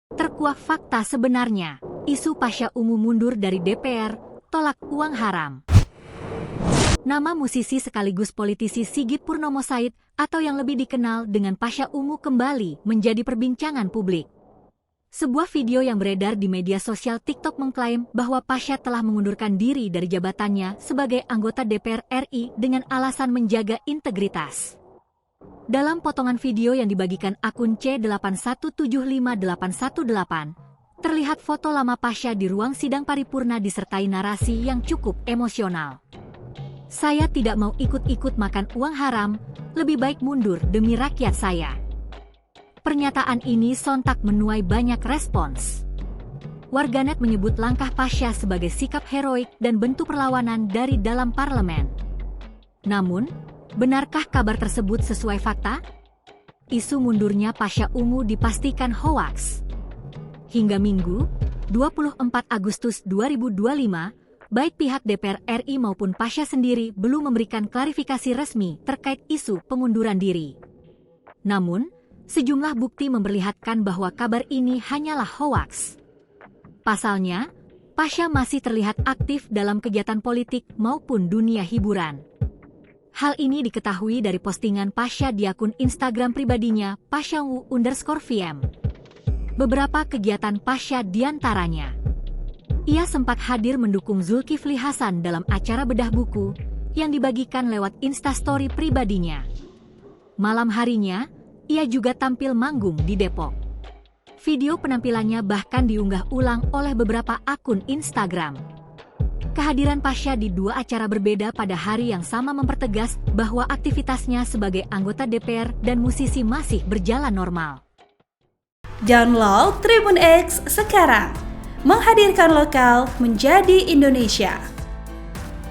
Terkuak fakta sebenarnya, isu Pasha Ungu mundur dari DPR, tolak uang haram. Nama musisi sekaligus politisi Sigit Purnomo Said atau yang lebih dikenal dengan Pasha Ungu kembali menjadi perbincangan publik. Sebuah video yang beredar di media sosial TikTok mengklaim bahwa Pasha telah mengundurkan diri dari jabatannya sebagai anggota DPR RI dengan alasan menjaga integritas. Dalam potongan video yang dibagikan akun C8175818, terlihat foto lama Pasha di ruang sidang paripurna disertai narasi yang cukup emosional. "Saya tidak mau ikut-ikut makan uang haram, lebih baik mundur demi rakyat saya." Pernyataan ini sontak menuai banyak respons. Warganet menyebut langkah Pasha sebagai sikap heroik dan bentuk perlawanan dari dalam parlemen. Namun, benarkah kabar tersebut sesuai fakta? Isu mundurnya Pasha Ungu dipastikan hoaks. Hingga Minggu, 24 Agustus 2025, baik pihak DPR RI maupun Pasha sendiri belum memberikan klarifikasi resmi terkait isu pengunduran diri. Namun, sejumlah bukti memperlihatkan bahwa kabar ini hanyalah hoaks. Pasalnya, Pasha masih terlihat aktif dalam kegiatan politik maupun dunia hiburan. Hal ini diketahui dari postingan Pasha di akun Instagram pribadinya pashaungu_vm. Beberapa kegiatan Pasha diantaranya: ia sempat hadir mendukung Zulkifli Hasan dalam acara bedah buku yang dibagikan lewat Instastory pribadinya. Malam harinya, ia juga tampil manggung di Depok. Video penampilannya bahkan diunggah ulang oleh beberapa akun Instagram. Kehadiran Pasha di dua acara berbeda pada hari yang sama mempertegas bahwa aktivitasnya sebagai anggota DPR dan musisi masih berjalan normal. Download Tribun X sekarang, menghadirkan lokal menjadi Indonesia.